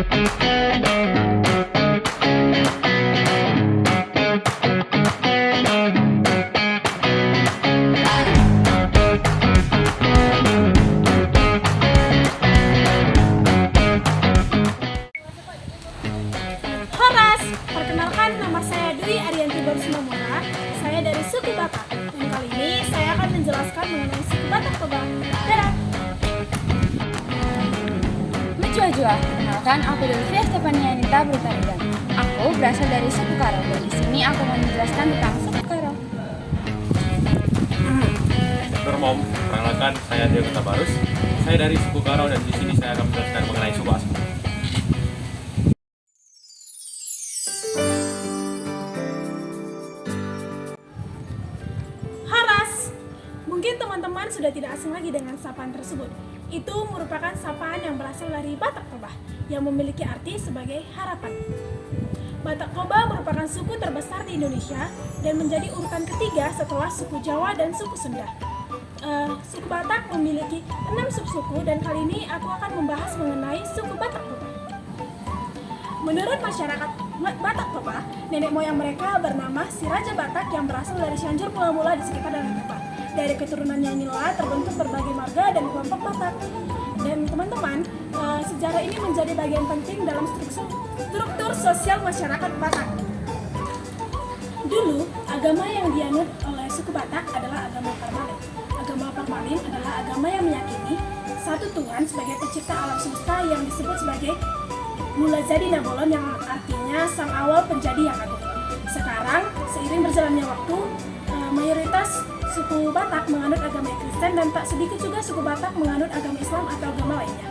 Horas, perkenalkan nama saya Dwi Arianti Barusimamura. Saya dari suku Batak. Dan kali ini saya akan menjelaskan mengenai suku Batak Toba. Dadah. Menjua-jua, perkenalkan aku Delvia Stefania Anita Brutarigan. Aku berasal dari suku Karo dan di sini aku mau menjelaskan tentang suku Karo. Nurmom, perkenalkan saya Dio Tabarus. Saya dari suku Karo dan di sini saya akan menjelaskan mengenai suku Asmat. Horas, mungkin teman-teman sudah tidak asing lagi dengan sapaan tersebut. Itu merupakan sapaan yang berasal dari Batak Toba yang memiliki arti sebagai harapan. Batak Toba merupakan suku terbesar di Indonesia dan menjadi urutan ketiga setelah suku Jawa dan suku Sunda. Suku Batak memiliki 6 subsuku dan kali ini aku akan membahas mengenai suku Batak Toba. Menurut masyarakat Batak Toba, nenek moyang mereka bernama si Raja Batak yang berasal dari Cianjur mula-mula di sekitar Danau Toba. Dari keturunannya inilah terbentuk berbagai marga dan kelompok Batak. Dan teman-teman, sejarah ini menjadi bagian penting dalam struktur sosial masyarakat Batak. Dulu, agama yang dianut oleh suku Batak adalah agama Parmalin. Agama Parmalin adalah agama yang meyakini satu Tuhan sebagai pencipta alam semesta yang disebut sebagai Mula Jadi Nabolon yang artinya sang awal penjadi yang agung. Sekarang, seiring berjalannya waktu, mayoritas suku Batak menganut agama Kristen dan tak sedikit juga suku Batak menganut agama Islam atau agama lainnya.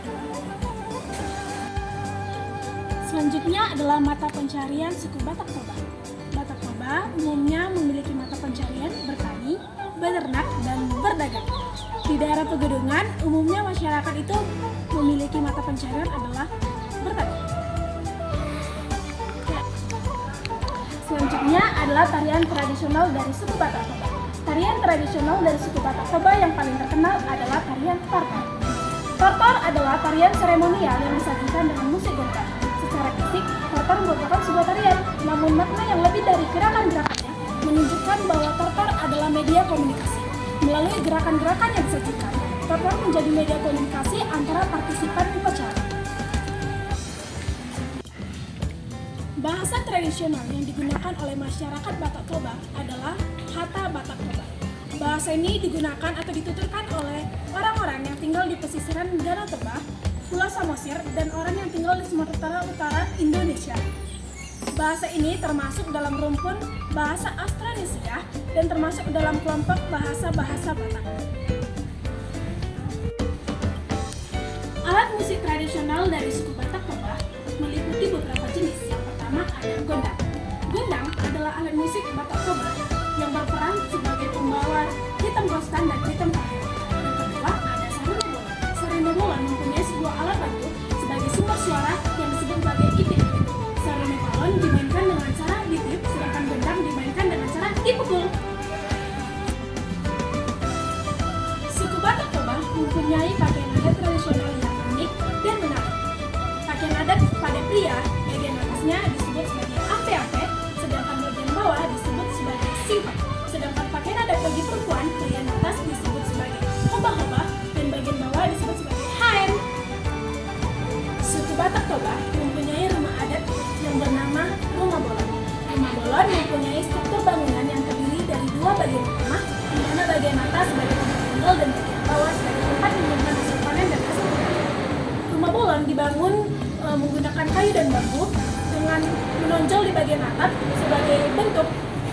Selanjutnya adalah mata pencarian suku Batak Toba. Batak Toba umumnya memiliki mata pencarian bertani, beternak, dan berdagang. Di daerah pegunungan, umumnya masyarakat itu memiliki mata pencarian adalah bertani. Selanjutnya adalah tarian tradisional dari suku Batak Toba. Tarian tradisional dari suku Batak Toba yang paling terkenal adalah tarian Tortor. Tortor adalah tarian seremonial yang disajikan dengan musik gonggam. Secara fisik, Tortor merupakan sebuah tarian, namun makna yang lebih dari gerakan-gerakannya menunjukkan bahwa Tortor adalah media komunikasi. Melalui gerakan-gerakan yang disajikan, Tortor menjadi media komunikasi antara partisipan upacara. Bahasa tradisional yang digunakan oleh masyarakat Batak Toba adalah Hata Batak Toba. Bahasa ini digunakan atau dituturkan oleh orang-orang yang tinggal di pesisiran Danau Toba, Pulau Samosir, dan orang yang tinggal di Sumatera Utara, Indonesia. Bahasa ini termasuk dalam rumpun bahasa Austronesia dan termasuk dalam kelompok bahasa-bahasa Batak. Alat musik tradisional dari suku Batak Toba meliputi beberapa jenis. Yang pertama ada gondang. Gondang adalah alat musik Batak Toba yang berperan sebagai pembawa ritme rostan dan ritme tahir. Yang kedua ada saruni bola. Saruni bola mempunyai sebuah alat bantu sebagai sumber suara yang disebut sebagai ipit. Saruni balon dimainkan dengan cara ditiup, sedangkan gondang dimainkan dengan cara dipukul. Suku Batak Toba mempunyai pakaian adat tradisional yang unik dan menarik. Pakaian adat pada pria, bagian atasnya disebut sebagai ampe-ampe, sedangkan bagian bawah disebut sebagai singkong. Sedangkan pakaian adat bagi perempuan, bagian atas disebut sebagai hoba-hoba dan bagian bawah disebut sebagai haen. Suku Batak Toba mempunyai rumah adat yang bernama Rumah Bolon. Rumah Bolon mempunyai struktur bangunan yang terdiri dari dua bagian utama, di mana bagian atas sebagai tempat tinggal dan bagian bawah sebagai tempat menyimpan hasil panen dan hasil panen. Rumah Bolon dibangun menggunakan kayu dan bambu dengan menonjol di bagian atap sebagai bentuk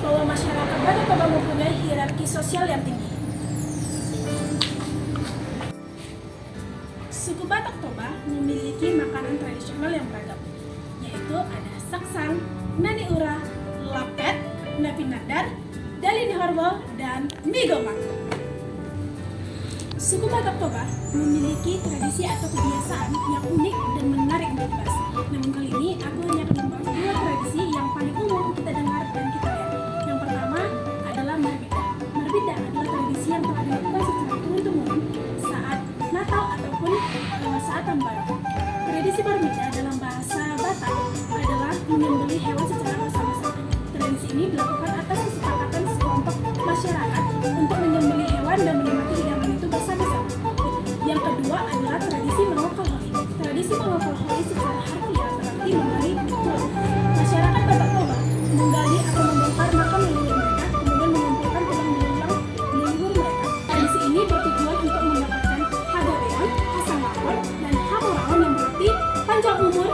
bahwa masyarakat Batak Toba mempunyai hierarki sosial yang tinggi. Suku Batak Toba memiliki makanan tradisional yang beragam, yaitu ada saksang, nani ura, lapet, napi nadar, dalini horbo, dan mie gomak. Suku Batak Toba memiliki tradisi atau kebiasaan yang unik dan menarik untuk dibahas. Namun kali ini aku hanya akan membahas dua tradisi yang paling umum kita dengar dan kita lihat. Yang pertama adalah Marbida. Marbida adalah tradisi yang telah dilakukan secara turun-temurun saat Natal ataupun saat Tahun Baru. Tradisi Marbida dalam bahasa menyembelih hewan secara bersama-sama. Tradisi ini dilakukan atas kesepakatan sekelompok masyarakat untuk menyembelih hewan dan menikmati hidangan itu bersama-sama. Yang kedua adalah tradisi mengokol holi. Tradisi mengokol holi secara harfiah berarti menggali telur. Masyarakat Batak Toba menggali atau membongkar makam leluhur mereka, kemudian mengumpulkan tulang belulang leluhur mereka. Tradisi ini bertujuan untuk mendapatkan hagabeon, hasangaon, dan hamoraon yang berarti panjang umur,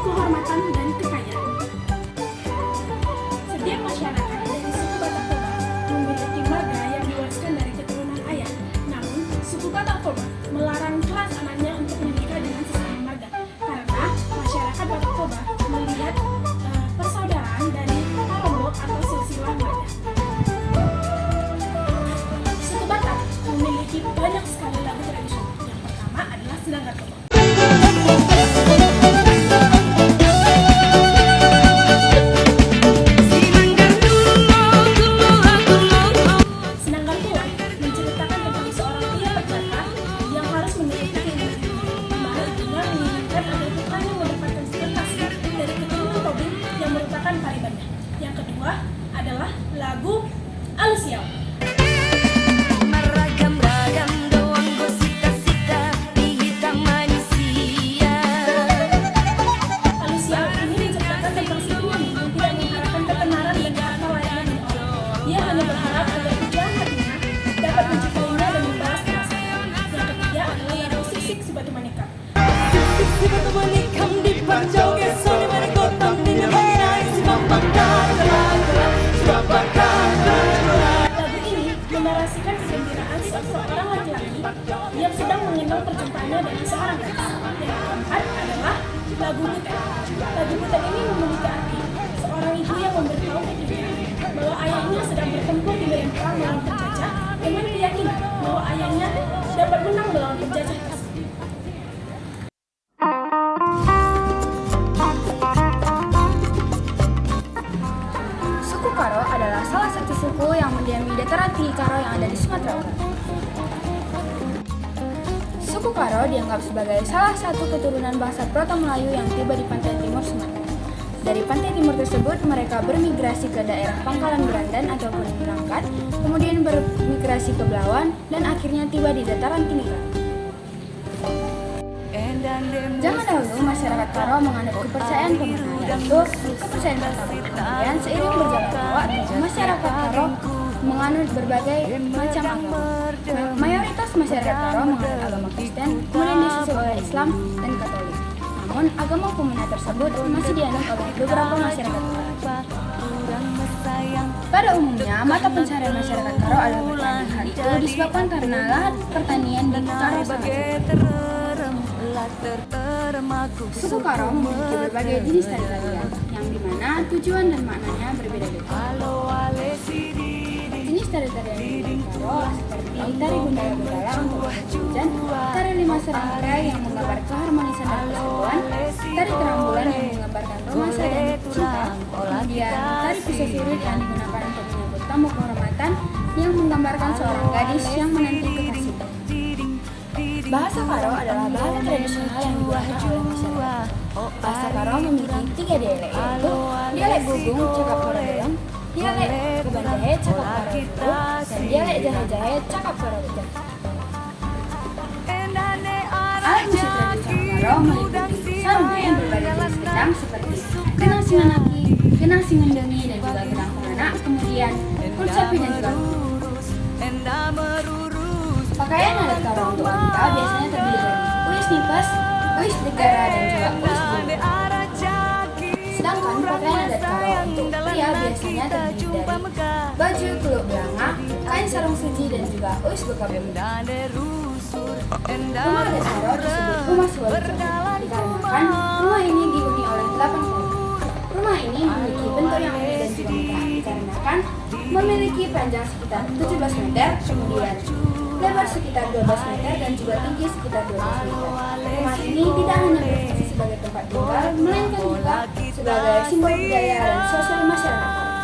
kehormatan, dan kekayaan. Setiap masyarakat dari suku Batak Toba memiliki marga yang diwariskan dari keturunan ayah. Namun, suku Batak Toba melarang kelas anaknya untuk menikah dengan sesama marga karena masyarakat Batak Toba melihat persaudaraan dari Parombok atau silsilah marga. Suku Batak memiliki banyak sekali lagu tradisional. Yang pertama adalah Sedangkan Toba. Sedangkan Tua menceritakan tentang seorang pria perjaka yang harus menuruti keinginan ibunya. Di mana ibunya menginginkan agar putranya mendapatkan prestasi dari keturunan Tobing yang merupakan paribannya. Yang kedua adalah lagu Alusiau. Meragam-ragam doang gosita-sita di hitam manusia. Alusiau ini menceritakan tentang si penyanyi yang tidak mengharapkan ketenaran dan harta layaknya milik orang. Dia hanya berharap agar tujuan hatinya dapat mencintainya dan membalas perasaan. Yang ketiga adalah lagu Sik-Sik Si Batu Manikam. Si batu menikam di panjang geso di mana kota minum si membakar gelap-gelap sudah bakar. Lagu ini menarasikan kegembiraan seorang laki-laki yang sedang mengenang perjumpaannya dengan seorang gadis. Yang keempat adalah lagu Butet. Lagu Butet ini memiliki arti seorang ibu yang memberitahu putrinya bahwa ayahnya sedang bertempur di medan perang melawan penjajah dengan keyakinan bahwa ayahnya dapat menang melawan penjajah tersebut. Suku Karo adalah salah satu suku yang mendiami dataran tinggi Karo yang ada di Sumatera Utara. Suku Karo dianggap sebagai salah satu keturunan bangsa Proto-Melayu yang tiba di pantai timur Sumatera. Dari pantai timur tersebut, mereka bermigrasi ke daerah Pangkalan Berandan ataupun Langkat, kemudian bermigrasi ke Belawan, dan akhirnya tiba di dataran tinggi Karo. Zaman dahulu, masyarakat Karo menganut kepercayaan pemerintah, yaitu kepercayaan pertama. Kemudian seiring berjalannya waktu, masyarakat Karo menganut berbagai macam agama. Mayoritas masyarakat Karo menganut agama Kristen, kemudian disusul oleh Islam dan Katolik. Namun, agama peminat tersebut masih dianut oleh beberapa masyarakat Karo. Pada umumnya, mata pencaharian masyarakat Karo adalah pertanian. Hal itu disebabkan karena lahan pertanian di Karo sangat sempit. Suku Karo memiliki berbagai jenis tari-tarian, yang dimana tujuan dan maknanya berbeda-beda. Jenis tari-tarian di Karo seperti tari gundala-gundala untuk hujan, tari lima serangkai yang menggambar keharmonisan dan persatuan, tari terang-bulan yang menggambarkan romansa dan cinta, kemudian tari pisau sirip yang digunakan untuk menyambut tamu kehormatan yang menggambarkan seorang gadis yang menanti kekasihnya. Bahasa Karo adalah bahasa tradisional yang digunakan oleh masyarakat. Bahasa Karo memiliki 3 dialek, yaitu dialek Gugung cakap Karo-Belong, dialek Kebanjahe cakap Karo-Buru, dan dialek Jahe-Jahe cakap Karo-Bejang. Alat musik tradisional Karo meliputi sarungan yang berbagai jenis gendang seperti genang singanaki, genang singendengi, dan juga genang penganak, kemudian kulcapi dan juga pakaian adat Karo untuk wanita biasanya terdiri dari uis nipes, uis negara, dan juga uis bulu. Sedangkan pakaian adat Karo untuk pria biasanya terdiri dari baju kuluk belanga, kain sarung suji, dan juga uis bekabumi. Rumah adat Karo disebut rumah Suwalijo dikarenakan rumah ini dihuni oleh 8 keluarga. Rumah ini memiliki bentuk yang unik dan juga megah dikarenakan memiliki panjang sekitar 17 meter, kemudian lebar sekitar 12 meter dan juga tinggi sekitar 12 meter. Rumah ini tidak hanya berfungsi sebagai tempat tinggal, melainkan juga sebagai simbol budaya dan sosial masyarakat Karo.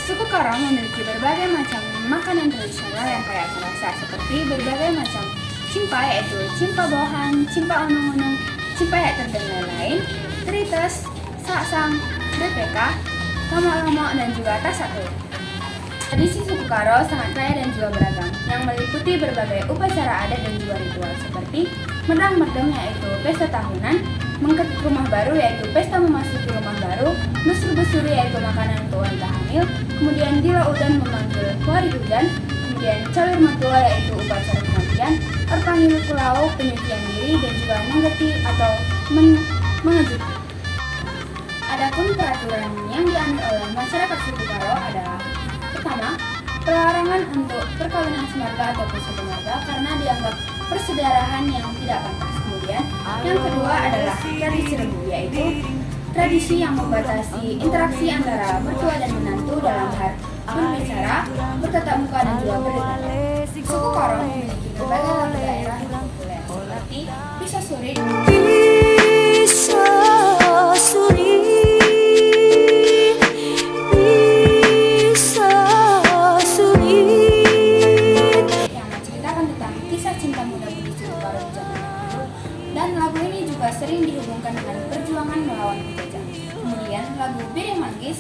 Suku Karo memiliki berbagai macam makanan tradisional yang kaya akan rasa seperti berbagai macam cimpa, yaitu cimpa bohan, cimpa onong-onong, Cipayat terdengar lain, Trites, Saksang, BPK, Lomo-lomo, dan juga Tasaku. Tradisi suku Karo sangat kaya dan juga beragam, yang meliputi berbagai upacara adat dan juga ritual seperti merdang-merdem yaitu pesta tahunan, mengket rumah baru yaitu pesta memasuki rumah baru, nusur-besuri yaitu makanan untuk wanita hamil, kemudian dilaudan memanggil wari hujan, kemudian calur matua yaitu upacara kematian, orpanggil pulau penyucian diri, dan juga menggeti atau mengejut. Adapun peraturan yang diambil oleh masyarakat suku Karo adalah: pertama, pelarangan untuk perkawinan semarga ataupun semarga karena dianggap persaudarahan yang tidak pantas. Kemudian, yang kedua adalah tradisi rebu, yaitu tradisi yang membatasi interaksi antara mertua dan menantu dalam hal berbicara, bertatap muka, dan juga berdekatan. Suku Karo memiliki berbagai lagu daerah yang populer seperti Bisa Suri, Bisa suri, bisa suri, yang menceritakan tentang kisah cinta muda budi suku Karo di zaman dahulu, dan lagu ini juga sering dihubungkan dengan perjuangan melawan penjajah. Kemudian lagu Piring Manggis,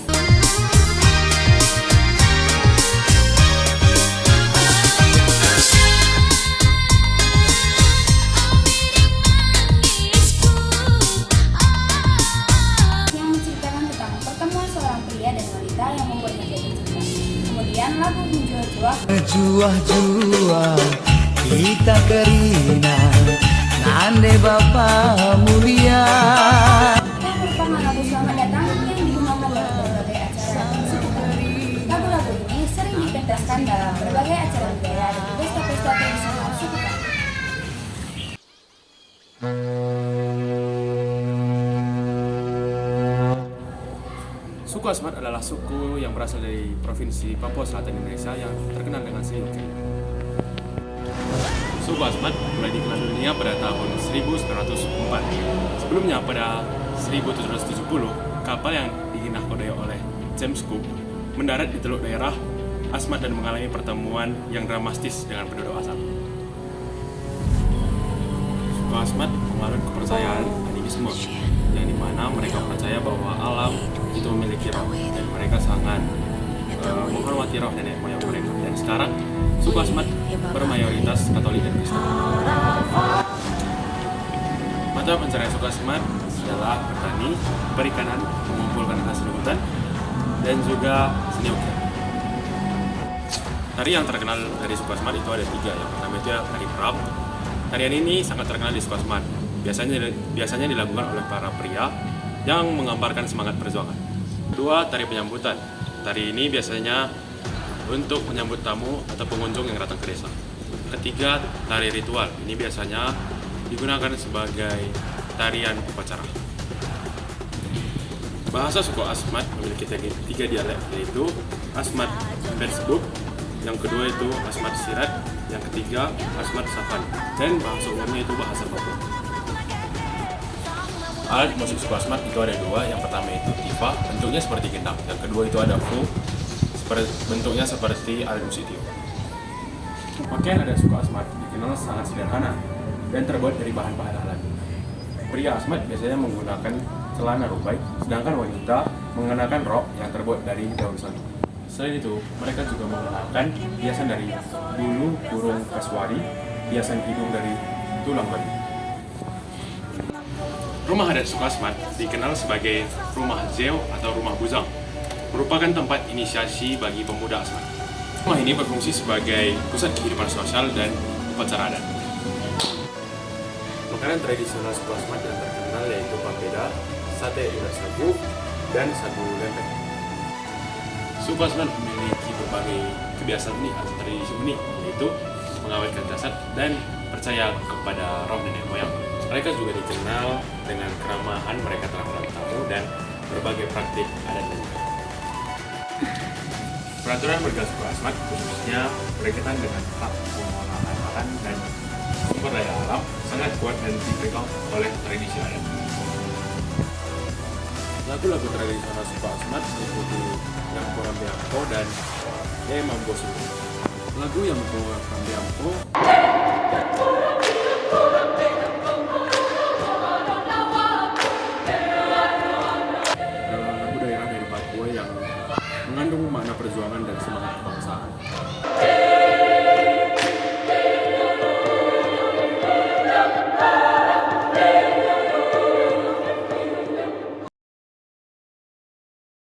yang menceritakan tentang pertemuan seorang pria dan wanita yang membuatnya jatuh cinta. Kemudian lagu Juah-Juah, Juah-juah kita kerina Nande Bapa mulia. yang merupakan lagu selamat datang yang digunakan dalam berbagai acara suku Karo. Lagu-lagu ini sering dipentaskan dalam berbagai acara budaya dan pesta-pesta tradisional suku Karo. Suku Asmat adalah suku yang berasal dari Provinsi Papua Selatan Indonesia yang terkenal dengan seni lukis. Suku Asmat mulai dikenal dunia pada tahun 1904. Sebelumnya pada 1770, kapal yang dinahkodai oleh James Cook mendarat di teluk daerah Asmat dan mengalami pertemuan yang dramatis dengan penduduk asal. Suku Asmat menganut kepercayaan animisme, yang dimana mereka percaya bahwa alam itu memiliki roh dan mereka sangat menghormati roh nenek moyang mereka. Dan sekarang suku Asmat bermayoritas Katolik dan Kristen. Mata pencarian suku Asmat adalah bertani, perikanan, mengumpulkan hasil hutan, dan juga seni ukir. Tari yang terkenal dari suku Asmat itu ada 3. Yang pertama itu tari prap. Tarian ini sangat terkenal di suku Asmat. Biasanya dilakukan oleh para pria yang menggambarkan semangat perjuangan. Kedua, tari penyambutan. Tari ini biasanya untuk menyambut tamu atau pengunjung yang datang ke desa. Ketiga, tari ritual. Ini biasanya digunakan sebagai tarian upacara. Bahasa suku Asmat memiliki 3 dialek, yaitu Asmat Persbuk, yang kedua itu Asmat Sirat, yang ketiga Asmat Safan, dan bahasa umumnya itu bahasa Papua. Alat musik suku Asmat itu ada 2. Yang pertama itu tifa, bentuknya seperti gendang. Yang kedua itu ada fu, bentuknya seperti alat musik tiup. Pakaian adat suku Asmat dikenal sangat sederhana dan terbuat dari bahan-bahan alami. Pria Asmat biasanya menggunakan celana rubai, sedangkan wanita mengenakan rok yang terbuat dari daun sagu. Selain itu, mereka juga mengenakan hiasan dari bulu burung kasuari, hiasan hidung dari tulang babi. Rumah adat suku Asmat dikenal sebagai rumah Zeo atau rumah bujang, merupakan tempat inisiasi bagi pemuda Asmat. Rumah ini berfungsi sebagai pusat kehidupan sosial dan upacara adat. Makanan tradisional suku Asmat yang terkenal yaitu papeda, sate ulat sagu, dan sagu lempeng. Suku Asmat memiliki berbagai kebiasaan unik atau tradisi unik, yaitu mengawetkan jasad dan percaya kepada roh nenek moyang. Mereka juga dikenal dengan keramahan mereka terhadap tamu dan berbagai praktik adat dan budaya. Peraturan warga suku Asmat khususnya berkaitan dengan hak pengelolaan lahan dan sumber daya alam sangat kuat dan dipegang oleh tradisi adat. Lagu-lagu tradisional suku Asmat seperti Yang Korambiampo dan Mambo Suku. Lagu Yang Korambiampo